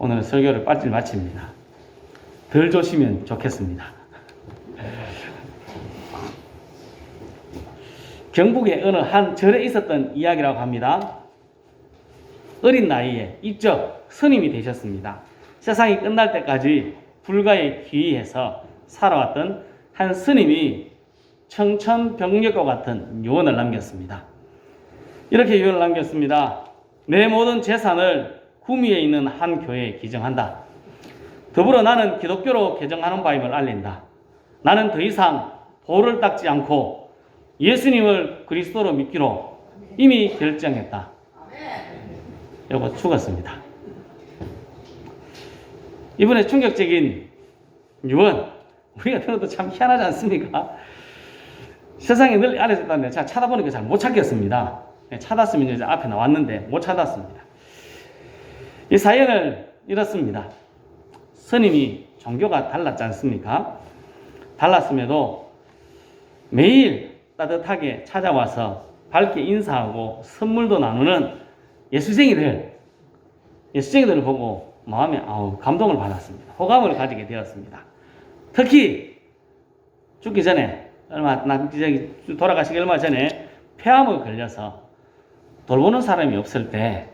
오늘 설교를 빨리 마칩니다. 덜 조시면 좋겠습니다. 경북의 어느 한 절에 있었던 이야기라고 합니다. 어린 나이에 입적 스님이 되셨습니다. 세상이 끝날 때까지 불가에 귀의해서 살아왔던 한 스님이 청천벽력과 같은 유언을 남겼습니다. 이렇게 유언을 남겼습니다. 내 모든 재산을 구미에 있는 한 교회에 기증한다. 더불어 나는 기독교로 개정하는 바임을 알린다. 나는 더 이상 돌을 닦지 않고 예수님을 그리스도로 믿기로 이미 결정했다. 이러고 죽었습니다. 이번에 충격적인 유언, 우리가 들어도 참 희한하지 않습니까? 세상에 늘 알려져 있다는데 제가 찾아보니까 잘 못 찾겠습니다. 찾았으면 이제 앞에 나왔는데 못 찾았습니다. 이 사연을 이렇습니다. 스님이 종교가 달랐지 않습니까? 달랐음에도 매일 따뜻하게 찾아와서 밝게 인사하고 선물도 나누는 예수쟁이들을 보고 마음에 감동을 받았습니다. 호감을 가지게 되었습니다. 특히 죽기 전에 돌아가시기 얼마 전에 폐암에 걸려서 돌보는 사람이 없을 때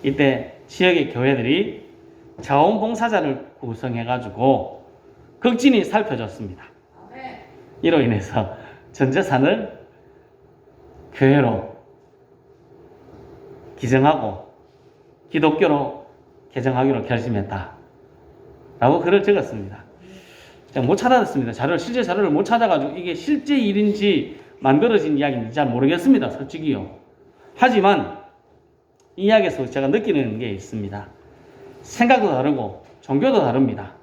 이때 지역의 교회들이 자원봉사자를 구성해가지고 극진히 살펴줬습니다. 이로 인해서 전 재산을 교회로 기증하고 기독교로 개정하기로 결심했다 라고 글을 적었습니다. 제가 못 찾아냈습니다. 실제 자료를 못 찾아가지고 이게 실제 일인지 만들어진 이야기인지 잘 모르겠습니다. 솔직히요. 하지만 이 이야기에서 제가 느끼는 게 있습니다. 생각도 다르고 종교도 다릅니다.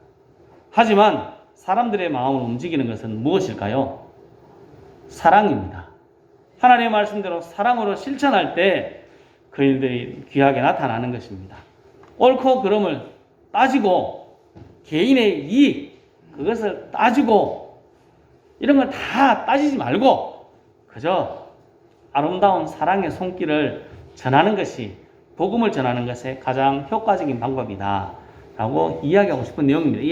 하지만 사람들의 마음을 움직이는 것은 무엇일까요? 사랑입니다. 하나님의 말씀대로 사랑으로 실천할 때 그 일들이 귀하게 나타나는 것입니다. 옳고 그름을 따지고 개인의 이익 그것을 따지고 이런 걸 다 따지지 말고 그저 아름다운 사랑의 손길을 전하는 것이 복음을 전하는 것의 가장 효과적인 방법이다 라고 이야기하고 싶은 내용입니다.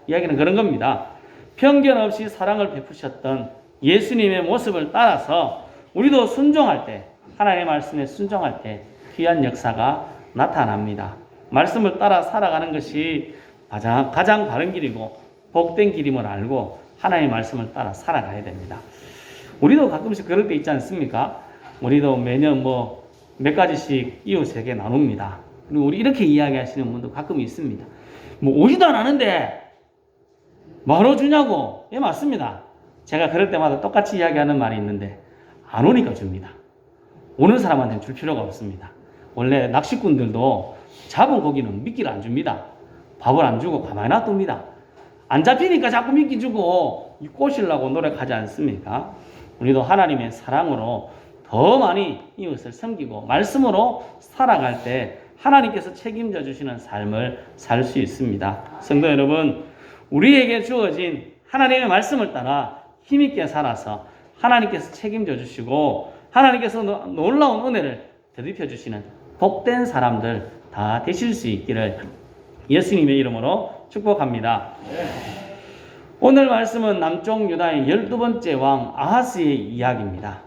이야기는 그런 겁니다. 편견 없이 사랑을 베푸셨던 예수님의 모습을 따라서 우리도 순종할 때 하나님의 말씀에 순종할 때 귀한 역사가 나타납니다. 말씀을 따라 살아가는 것이 가장 바른 길이고 복된 길임을 알고 하나님의 말씀을 따라 살아가야 됩니다. 우리도 가끔씩 그럴 때 있지 않습니까? 우리도 매년 몇 가지씩 이웃에게 나눕니다. 그리고 우리 이렇게 이야기하시는 분도 가끔 있습니다. 오지도 않았는데 뭐로 주냐고. 예, 맞습니다. 제가 그럴 때마다 똑같이 이야기하는 말이 있는데 안 오니까 줍니다. 오는 사람한테는 줄 필요가 없습니다. 원래 낚시꾼들도 잡은 고기는 미끼를 안 줍니다. 밥을 안 주고 가만히 놔둡니다. 안 잡히니까 자꾸 미끼 주고 꼬시려고 노력하지 않습니까? 우리도 하나님의 사랑으로 더 많이 이웃을 섬기고 말씀으로 살아갈 때 하나님께서 책임져 주시는 삶을 살 수 있습니다. 성도 여러분, 우리에게 주어진 하나님의 말씀을 따라 힘있게 살아서 하나님께서 책임져 주시고 하나님께서 놀라운 은혜를 되돌려 주시는 복된 사람들 다 되실 수 있기를 예수님의 이름으로 축복합니다. 오늘 말씀은 남쪽 유다의 12번째 왕 아하스의 이야기입니다.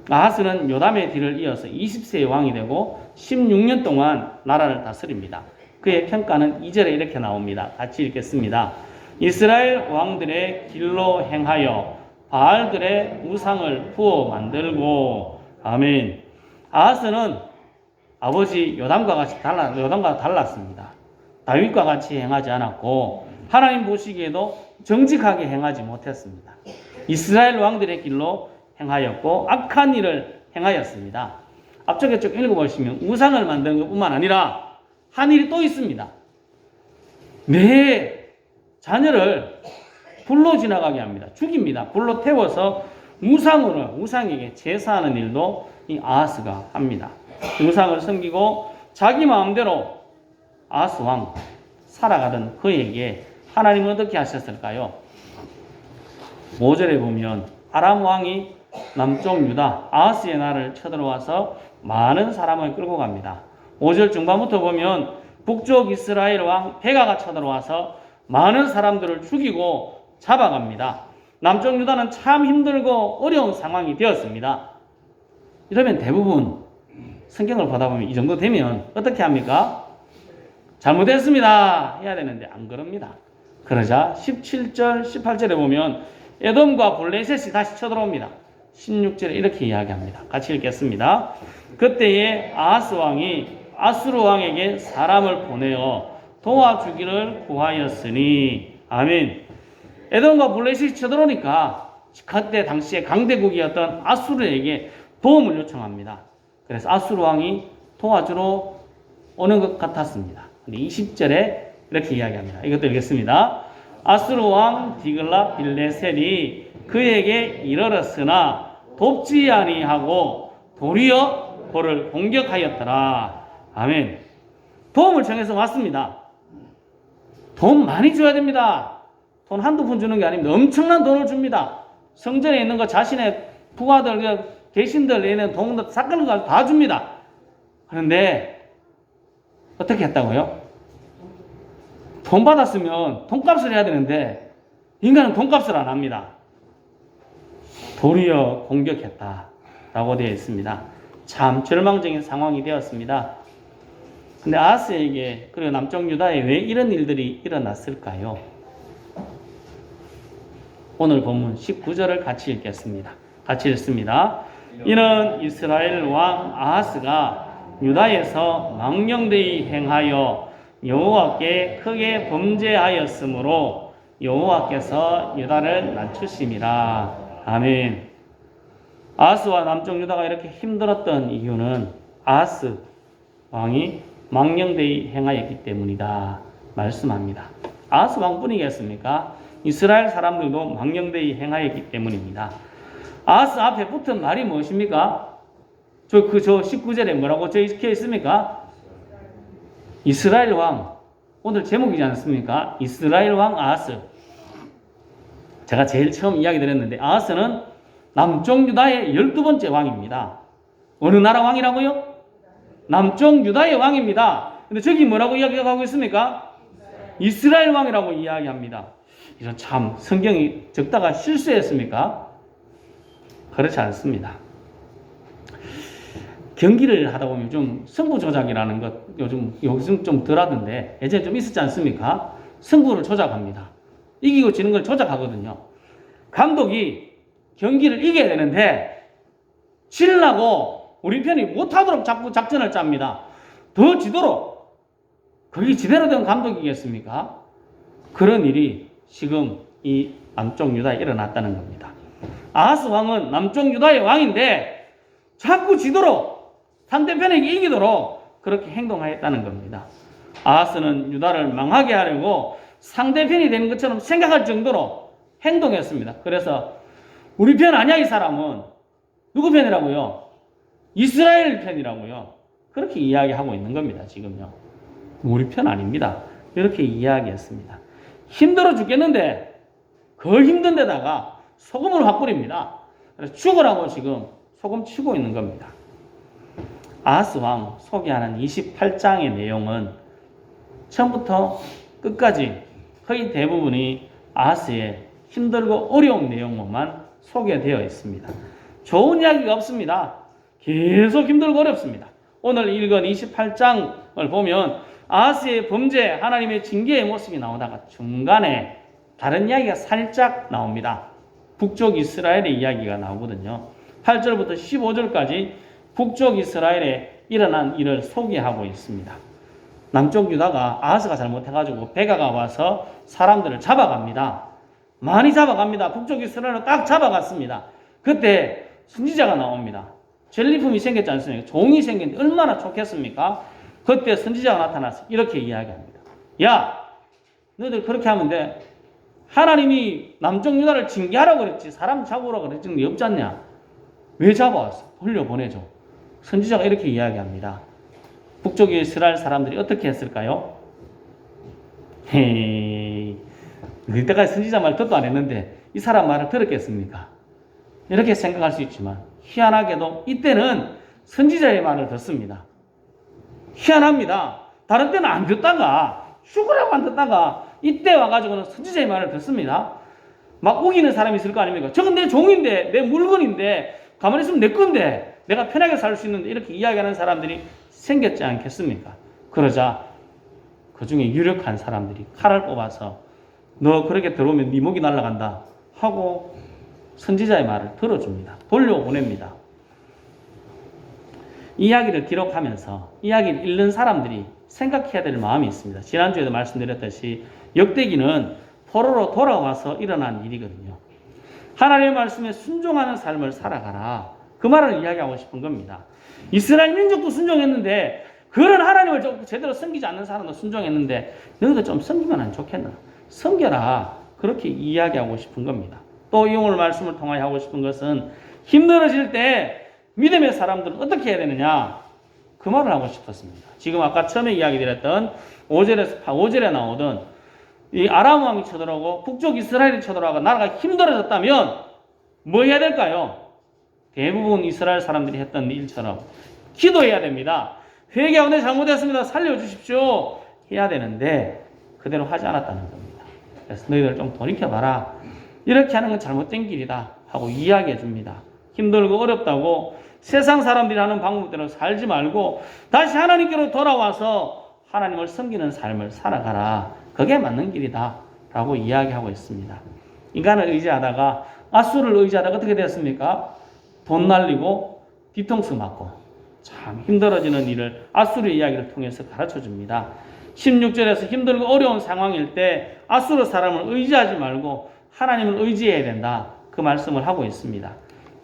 아하스는 요담의 뒤를 이어서 20세의 왕이 되고 16년 동안 나라를 다스립니다. 그의 평가는 2절에 이렇게 나옵니다. 같이 읽겠습니다. 이스라엘 왕들의 길로 행하여 바알들의 우상을 부어 만들고. 아멘. 아하스는 아버지 요담과 달랐습니다. 다윗과 같이 행하지 않았고 하나님 보시기에도 정직하게 행하지 못했습니다. 이스라엘 왕들의 길로 행하였고 악한 일을 행하였습니다. 앞쪽에 쭉 읽어보시면 우상을 만드는 것뿐만 아니라 한 일이 또 있습니다. 내 자녀를 불로 지나가게 합니다. 죽입니다. 불로 태워서 우상에게 제사하는 일도 이 아하스가 합니다. 우상을 섬기고 자기 마음대로 아하스 왕 살아가던 그에게 하나님은 어떻게 하셨을까요? 5절에 보면 아람 왕이 남쪽 유다 아하스의 나라를 쳐들어와서 많은 사람을 끌고 갑니다. 5절 중반부터 보면 북쪽 이스라엘 왕 베가가 쳐들어와서 많은 사람들을 죽이고 잡아갑니다. 남쪽 유다는 참 힘들고 어려운 상황이 되었습니다. 이러면 대부분 성경을 보다 보면 이 정도 되면 어떻게 합니까? 잘못했습니다 해야 되는데 안 그럽니다. 그러자 17절 18절에 보면 에돔과 블레셋이 다시 쳐들어옵니다. 16절에 이렇게 이야기합니다. 같이 읽겠습니다. 그때에 아하스 왕이 아수르 왕에게 사람을 보내어 도와주기를 구하였으니 아멘. 에돔과 블레셋이 쳐들어오니까 그때 당시에 강대국이었던 아수르에게 도움을 요청합니다. 그래서 아수르 왕이 도와주러 오는 것 같았습니다. 근데 20절에 이렇게 이야기합니다. 이것도 읽겠습니다. 아수르 왕 디글라 빌레셀이 그에게 이르렀으나 돕지 아니하고 도리어 그를 공격하였더라. 아멘. 도움을 청해서 왔습니다. 돈 많이 줘야 됩니다. 돈 한두 푼 주는 게 아닙니다. 엄청난 돈을 줍니다. 성전에 있는 거 자신의 부하들, 대신들 내는 돈도 싹가는 거 다 줍니다. 그런데 어떻게 했다고요? 돈 받았으면 돈값을 해야 되는데 인간은 돈값을 안 합니다. 도리어 공격했다라고 되어 있습니다. 참 절망적인 상황이 되었습니다. 근데 아하스에게 그리고 남쪽 유다에 왜 이런 일들이 일어났을까요? 오늘 본문 19절을 같이 읽겠습니다. 같이 읽습니다. 이는 이스라엘 왕 아하스가 유다에서 망령되이 행하여 여호와께 크게 범죄하였으므로 여호와께서 유다를 낮추심이라. 아멘. 아하스와 남쪽 유다가 이렇게 힘들었던 이유는 아하스 왕이 망령되이 행하였기 때문이다 말씀합니다. 아하스 왕뿐이겠습니까? 이스라엘 사람들도 망령되이 행하였기 때문입니다. 아하스 앞에 붙은 말이 무엇입니까? 저 19절에 뭐라고 적혀 있습니까? 이스라엘 왕. 오늘 제목이지 않습니까? 이스라엘 왕 아하스. 제가 제일 처음 이야기 드렸는데 아하스는 남쪽 유다의 12번째 왕입니다. 어느 나라 왕이라고요? 남쪽 유다의 왕입니다. 근데 저기 뭐라고 이야기하고 있습니까? 이스라엘 왕이라고 이야기합니다. 이런 참 성경이 적다가 실수했습니까? 그렇지 않습니다. 경기를 하다 보면 좀 승부 조작이라는 것 요즘 좀 덜 하던데 예전에 좀 있었지 않습니까? 승부를 조작합니다. 이기고 지는 걸 조작하거든요. 감독이 경기를 이겨야 되는데 지려고 우리 편이 못하도록 자꾸 작전을 짭니다. 더 지도록. 그게 지대로 된 감독이겠습니까? 그런 일이 지금 이 남쪽 유다에 일어났다는 겁니다. 아하스 왕은 남쪽 유다의 왕인데 자꾸 지도록 상대편에게 이기도록 그렇게 행동하였다는 겁니다. 아하스는 유다를 망하게 하려고 상대편이 되는 것처럼 생각할 정도로 행동했습니다. 그래서 우리 편 아니야 이 사람은. 누구 편이라고요? 이스라엘 편이라고요. 그렇게 이야기하고 있는 겁니다. 지금요. 우리 편 아닙니다. 이렇게 이야기했습니다. 힘들어 죽겠는데 그 힘든 데다가 소금을 확 뿌립니다. 그래서 죽으라고 지금 소금 치고 있는 겁니다. 아하스 왕 소개하는 28장의 내용은 처음부터 끝까지 거의 대부분이 아하스의 힘들고 어려운 내용만 소개되어 있습니다. 좋은 이야기가 없습니다. 계속 힘들고 어렵습니다. 오늘 읽은 28장을 보면 아하스의 범죄, 하나님의 징계의 모습이 나오다가 중간에 다른 이야기가 살짝 나옵니다. 북쪽 이스라엘의 이야기가 나오거든요. 8절부터 15절까지 북쪽 이스라엘에 일어난 일을 소개하고 있습니다. 남쪽 유다가 아하스가 잘못해가지고 베가가 와서 사람들을 잡아갑니다. 많이 잡아갑니다. 북쪽 이스라엘로 딱 잡아갔습니다. 그때 선지자가 나옵니다. 전리품이 생겼지 않습니까? 종이 생겼는데 얼마나 좋겠습니까? 그때 선지자가 나타나서 이렇게 이야기합니다. 야, 너희들 그렇게 하면 돼. 하나님이 남쪽 유다를 징계하라고 그랬지 사람 잡으라고 그랬지 게 없지 않냐? 왜 잡아왔어? 돌려보내줘. 선지자가 이렇게 이야기합니다. 북쪽 이스라엘 사람들이 어떻게 했을까요? 헤이, 이때까지 선지자 말 듣도 안 했는데 이 사람 말을 들었겠습니까? 이렇게 생각할 수 있지만 희한하게도 이때는 선지자의 말을 듣습니다. 희한합니다. 다른 때는 안 듣다가 죽으라고 안 듣다가 이때 와가지고는 선지자의 말을 듣습니다. 막 우기는 사람이 있을 거 아닙니까? 저건 내 종인데 내 물건인데 가만히 있으면 내 건데 내가 편하게 살 수 있는데 이렇게 이야기하는 사람들이 생겼지 않겠습니까? 그러자 그 중에 유력한 사람들이 칼을 뽑아서 너 그렇게 들어오면 네 목이 날아간다 하고 선지자의 말을 들어줍니다. 돌려보냅니다. 이야기를 기록하면서 이야기를 읽는 사람들이 생각해야 될 마음이 있습니다. 지난주에도 말씀드렸듯이 역대기는 포로로 돌아와서 일어난 일이거든요. 하나님의 말씀에 순종하는 삶을 살아가라. 그 말을 이야기하고 싶은 겁니다. 이스라엘 민족도 순종했는데 그런 하나님을 제대로 섬기지 않는 사람도 순종했는데 너희도 좀 섬기면 안 좋겠나? 섬겨라. 그렇게 이야기하고 싶은 겁니다. 또 이 오늘 말씀을 통하여 하고 싶은 것은 힘들어질 때 믿음의 사람들은 어떻게 해야 되느냐? 그 말을 하고 싶었습니다. 지금 아까 처음에 이야기 드렸던 5절에 나오던 이 아람 왕이 쳐들어오고 북쪽 이스라엘이 쳐들어오고 나라가 힘들어졌다면 뭐 해야 될까요? 대부분 이스라엘 사람들이 했던 일처럼 기도해야 됩니다. 회개하고 내 잘못했습니다. 살려주십시오. 해야 되는데 그대로 하지 않았다는 겁니다. 그래서 너희들 좀 돌이켜봐라. 이렇게 하는 건 잘못된 길이다 하고 이야기해 줍니다. 힘들고 어렵다고 세상 사람들이 하는 방법대로 살지 말고 다시 하나님께로 돌아와서 하나님을 섬기는 삶을 살아가라. 그게 맞는 길이다 라고 이야기하고 있습니다. 인간을 의지하다가 아수를 의지하다가 어떻게 되었습니까? 돈 날리고 뒤통수 맞고 참 힘들어지는 일을 아수르의 이야기를 통해서 가르쳐 줍니다. 16절에서 힘들고 어려운 상황일 때 아수르 사람을 의지하지 말고 하나님을 의지해야 된다. 그 말씀을 하고 있습니다.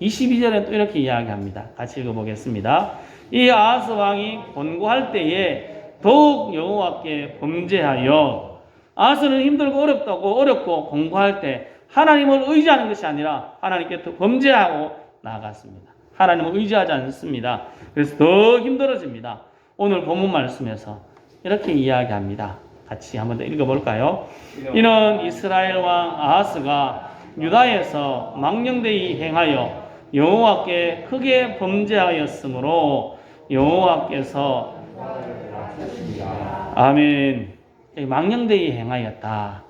22절에 또 이렇게 이야기합니다. 같이 읽어보겠습니다. 이 아하스 왕이 권고할 때에 더욱 여호와께 범죄하여 아하스는 힘들고 어렵고 권고할 때 하나님을 의지하는 것이 아니라 하나님께 더 범죄하고 나아갔습니다. 하나님을 의지하지 않습니다. 그래서 더 힘들어집니다. 오늘 본문 말씀에서 이렇게 이야기합니다. 같이 한번 더 읽어볼까요? 이는 이스라엘 왕 아하스가 유다에서 망령되이 행하여 여호와께 크게 범죄하였으므로 여호와께서 아멘. 망령되이 행하였다.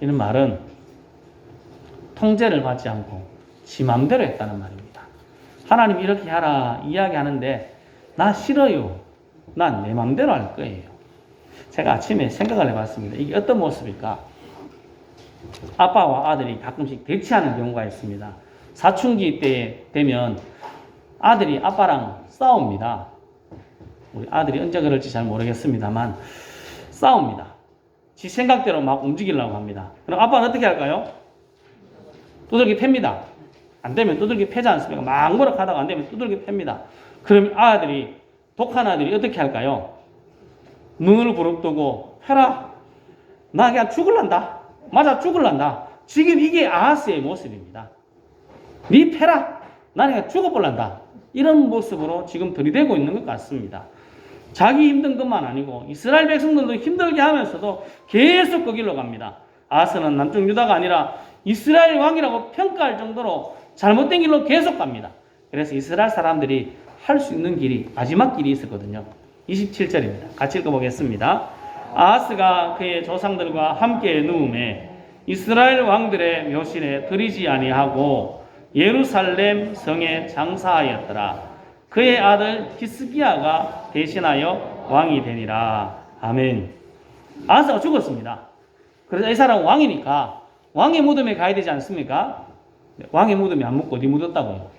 이런 말은 통제를 받지 않고 지 맘대로 했다는 말입니다. 하나님 이렇게 하라 이야기하는데 나 싫어요. 난 내 맘대로 할 거예요. 제가 아침에 생각을 해봤습니다. 이게 어떤 모습일까? 아빠와 아들이 가끔씩 대치하는 경우가 있습니다. 사춘기 때 되면 아들이 아빠랑 싸웁니다. 우리 아들이 언제 그럴지 잘 모르겠습니다만 싸웁니다. 지 생각대로 막 움직이려고 합니다. 그럼 아빠는 어떻게 할까요? 두들기 팹니다. 안 되면 두들기 패지 않습니까? 막 노력하다가 안 되면 두들기 팹니다. 그럼 아들이 독한 아들이 어떻게 할까요? 눈을 부릅뜨고 해라. 나 그냥 죽을란다. 맞아 죽을란다. 지금 이게 아하스의 모습입니다. 니 패라. 나는 그냥 죽어볼란다. 이런 모습으로 지금 들이대고 있는 것 같습니다. 자기 힘든 것만 아니고 이스라엘 백성들도 힘들게 하면서도 계속 그 길로 갑니다. 아하스는 남쪽 유다가 아니라 이스라엘 왕이라고 평가할 정도로 잘못된 길로 계속 갑니다. 그래서 이스라엘 사람들이 할 수 있는 길이 마지막 길이 있었거든요. 27절입니다. 같이 읽어보겠습니다. 아하스가 그의 조상들과 함께 누움에 이스라엘 왕들의 묘실에 들이지 아니하고 예루살렘 성에 장사하였더라. 그의 아들 히스기야가 대신하여 왕이 되니라. 아멘. 아하스가 죽었습니다. 그래서 이 사람은 왕이니까 왕의 무덤에 가야 되지 않습니까? 왕의 무덤에 안 묻고 어디 묻었다고요?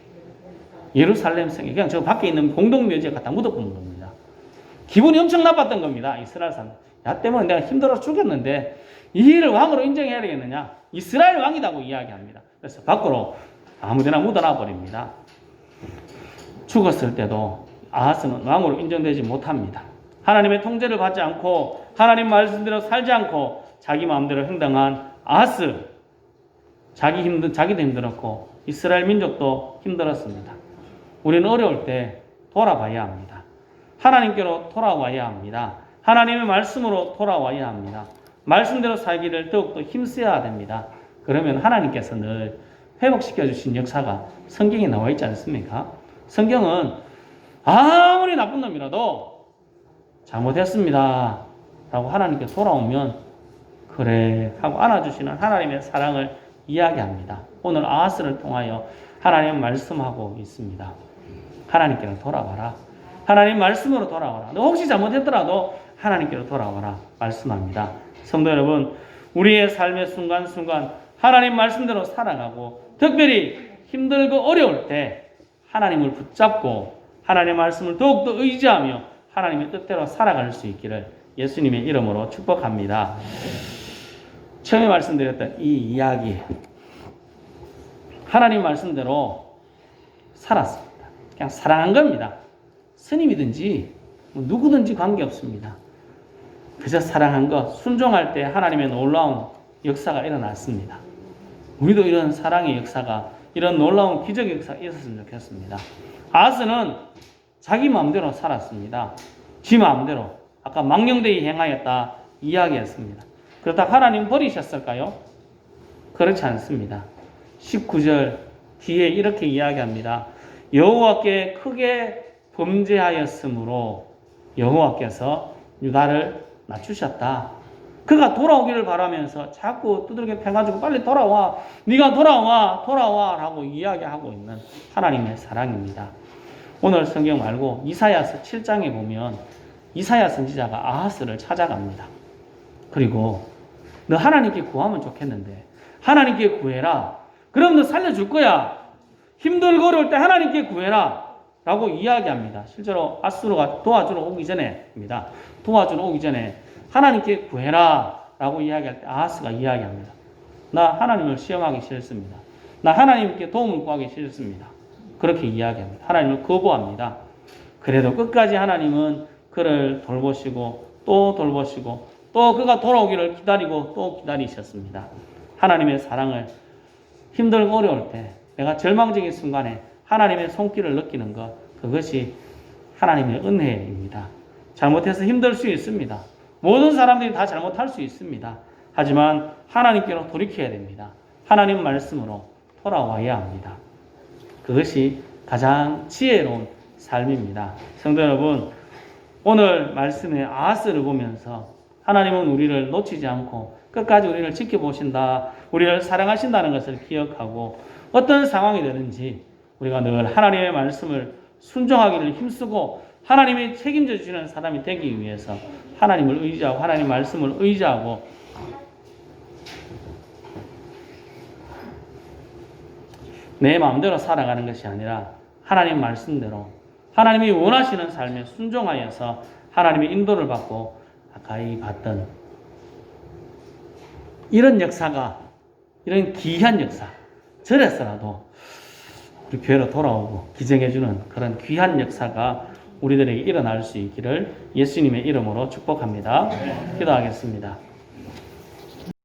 예루살렘 성에 그냥 저 밖에 있는 공동묘지에 갖다 묻어보는 겁니다. 기분이 엄청 나빴던 겁니다. 이스라엘 사람. 야 때문에 내가 힘들어서 죽였는데 이 일을 왕으로 인정해야 되겠느냐? 이스라엘 왕이라고 이야기합니다. 그래서 밖으로 아무데나 묻어놔 버립니다. 죽었을 때도 아하스는 왕으로 인정되지 못합니다. 하나님의 통제를 받지 않고 하나님 말씀대로 살지 않고 자기 마음대로 행동한 아하스. 자기도 힘들었고 이스라엘 민족도 힘들었습니다. 우리는 어려울 때 돌아봐야 합니다. 하나님께로 돌아와야 합니다. 하나님의 말씀으로 돌아와야 합니다. 말씀대로 살기를 더욱더 힘써야 됩니다. 그러면 하나님께서 늘 회복시켜 주신 역사가 성경에 나와 있지 않습니까? 성경은 아무리 나쁜 놈이라도 잘못했습니다 라고 하나님께 돌아오면 그래 하고 안아주시는 하나님의 사랑을 이야기합니다. 오늘 아하스를 통하여 하나님 말씀하고 있습니다. 하나님께로 돌아와라. 하나님 말씀으로 돌아와라. 너 혹시 잘못했더라도 하나님께로 돌아와라 말씀합니다. 성도 여러분, 우리의 삶의 순간순간 하나님 말씀대로 살아가고 특별히 힘들고 어려울 때 하나님을 붙잡고 하나님의 말씀을 더욱더 의지하며 하나님의 뜻대로 살아갈 수 있기를 예수님의 이름으로 축복합니다. 처음에 말씀드렸던 이 이야기, 하나님 말씀대로 살았습니다. 그냥 사랑한 겁니다. 스님이든지 누구든지 관계없습니다. 그저 사랑한 것, 순종할 때 하나님의 놀라운 역사가 일어났습니다. 우리도 이런 사랑의 역사가, 이런 놀라운 기적의 역사가 있었으면 좋겠습니다. 아하스는 자기 마음대로 살았습니다. 지 마음대로. 아까 망령되이 행하였다 이야기했습니다. 그렇다고 하나님 버리셨을까요? 그렇지 않습니다. 19절 뒤에 이렇게 이야기합니다. 여호와께 크게 범죄하였으므로 여호와께서 유다를 낮추셨다. 그가 돌아오기를 바라면서 자꾸 두들겨 패가지고 빨리 돌아와, 네가 돌아와 라고 이야기하고 있는 하나님의 사랑입니다. 오늘 성경 말고 이사야서 7장에 보면 이사야 선지자가 아하스를 찾아갑니다. 그리고 너 하나님께 구하면 좋겠는데 하나님께 구해라. 그럼 너 살려줄 거야. 힘들고 어려울 때 하나님께 구해라 라고 이야기합니다. 실제로 아수르가 도와주러 오기 전에입니다. 도와주러 오기 전에 하나님께 구해라 라고 이야기할 때 아하스가 이야기합니다. 나 하나님을 시험하기 싫습니다. 나 하나님께 도움을 구하기 싫습니다. 그렇게 이야기합니다. 하나님을 거부합니다. 그래도 끝까지 하나님은 그를 돌보시고 또 돌보시고 또 그가 돌아오기를 기다리고 또 기다리셨습니다. 하나님의 사랑을 힘들고 어려울 때 내가 절망적인 순간에 하나님의 손길을 느끼는 것, 그것이 하나님의 은혜입니다. 잘못해서 힘들 수 있습니다. 모든 사람들이 다 잘못할 수 있습니다. 하지만 하나님께로 돌이켜야 됩니다. 하나님 말씀으로 돌아와야 합니다. 그것이 가장 지혜로운 삶입니다. 성도 여러분, 오늘 말씀의 아하스를 보면서 하나님은 우리를 놓치지 않고 끝까지 우리를 지켜보신다, 우리를 사랑하신다는 것을 기억하고 어떤 상황이 되는지 우리가 늘 하나님의 말씀을 순종하기를 힘쓰고 하나님이 책임져 주시는 사람이 되기 위해서 하나님을 의지하고 하나님의 말씀을 의지하고 내 마음대로 살아가는 것이 아니라 하나님 말씀대로 하나님이 원하시는 삶에 순종하여서 하나님의 인도를 받고 아까 봤던 이런 역사가, 이런 귀한 역사, 저랬어라도 우리 교회로 돌아오고 기증해주는 그런 귀한 역사가 우리들에게 일어날 수 있기를 예수님의 이름으로 축복합니다. 기도하겠습니다.